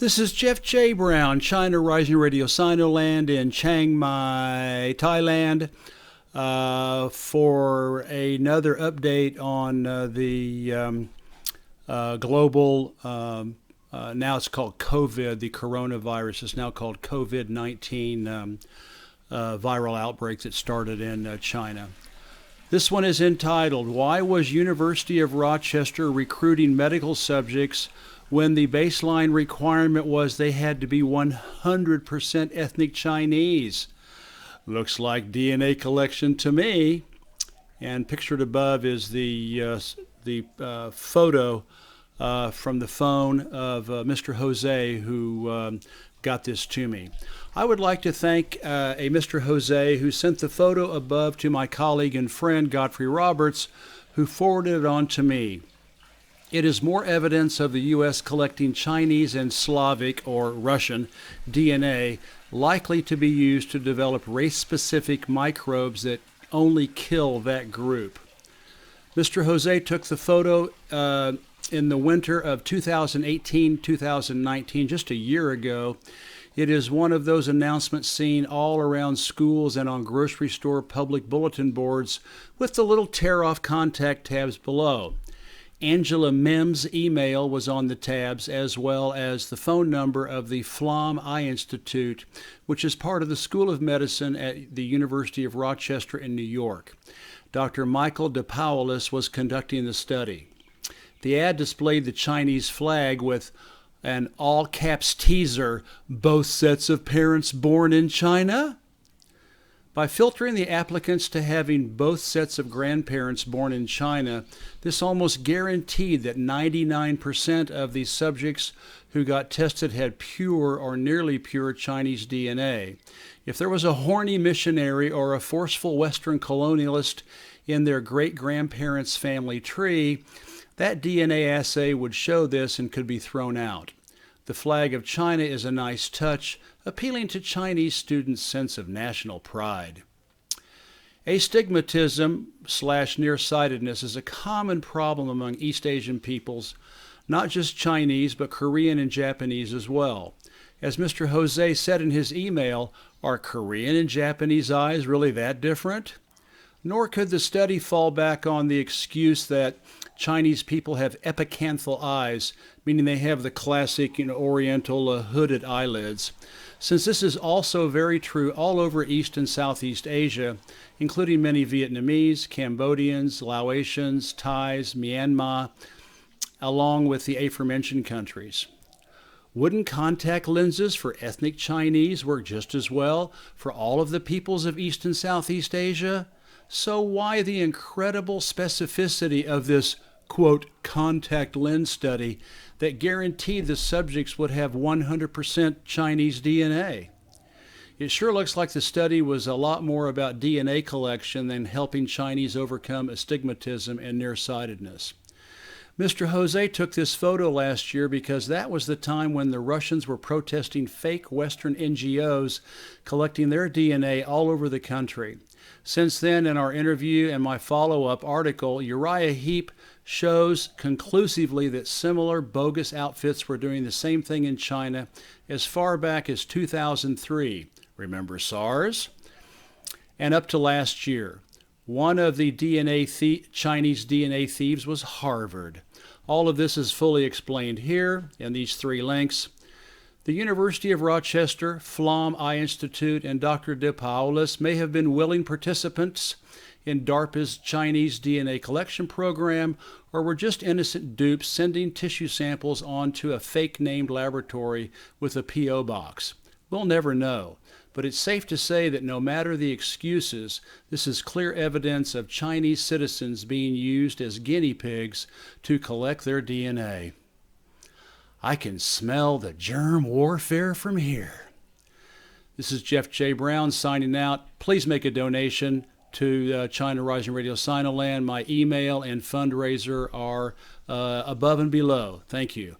This is Jeff J. Brown, China Rising Radio Sinoland in Chiang Mai, Thailand, for another update on the global, now it's called COVID, the coronavirus is now called COVID-19 viral outbreak that started in China. This one is entitled, Why Was University of Rochester Recruiting Medical Subjects when the baseline requirement was they had to be 100% ethnic Chinese? Looks like DNA collection to me. And pictured above is the photo from the phone of Mr. Jose, who got this to me. I would like to thank a Mr. Jose who sent the photo above to my colleague and friend Godfrey Roberts, who forwarded it on to me. It is more evidence of the U.S. collecting Chinese and Slavic or Russian DNA likely to be used to develop race-specific microbes that only kill that group. Mr. Jose took the photo in the winter of 2018-2019, just a year ago. It is one of those announcements seen all around schools and on grocery store public bulletin boards with the little tear-off contact tabs below. Angela Mim's email was on the tabs, as well as the phone number of the Flom Eye Institute, which is part of the School of Medicine at the University of Rochester in New York. Dr. Michael DePaulis was conducting the study. The ad displayed the Chinese flag with an all-caps teaser, both sets of parents born in China? By filtering the applicants to having both sets of grandparents born in China, this almost guaranteed that 99% of the subjects who got tested had pure or nearly pure Chinese DNA. If there was a horny missionary or a forceful Western colonialist in their great-grandparents' family tree, that DNA assay would show this and could be thrown out. The flag of China is a nice touch, appealing to Chinese students' sense of national pride. Astigmatism/nearsightedness is a common problem among East Asian peoples, not just Chinese, but Korean and Japanese as well. As Mr. Jose said in his email, are Korean and Japanese eyes really that different? Nor could the study fall back on the excuse that Chinese people have epicanthal eyes, meaning they have the classic oriental hooded eyelids, since this is also very true all over East and Southeast Asia, including many Vietnamese, Cambodians, Laotians, Thais, Myanmar, along with the aforementioned countries. Wouldn't contact lenses for ethnic Chinese work just as well for all of the peoples of East and Southeast Asia? So why the incredible specificity of this, quote, contact lens study that guaranteed the subjects would have 100% Chinese DNA? It sure looks like the study was a lot more about DNA collection than helping Chinese overcome astigmatism and nearsightedness. Mr. Jose took this photo last year because that was the time when the Russians were protesting fake Western NGOs collecting their DNA all over the country. Since then, in our interview and my follow-up article, Uriah Heep shows conclusively that similar bogus outfits were doing the same thing in China as far back as 2003. Remember SARS? And up to last year. One of the Chinese DNA thieves was Harvard. All of this is fully explained here in these three links. The University of Rochester, Flom Eye Institute, and Dr. DePaulis may have been willing participants in DARPA's Chinese DNA collection program, or were just innocent dupes sending tissue samples on to a fake-named laboratory with a P.O. box. We'll never know, but it's safe to say that no matter the excuses, this is clear evidence of Chinese citizens being used as guinea pigs to collect their DNA. I can smell the germ warfare from here. This is Jeff J. Brown signing out. Please make a donation to China Rising Radio Sinoland. My email and Fundrazr are above and below. Thank you.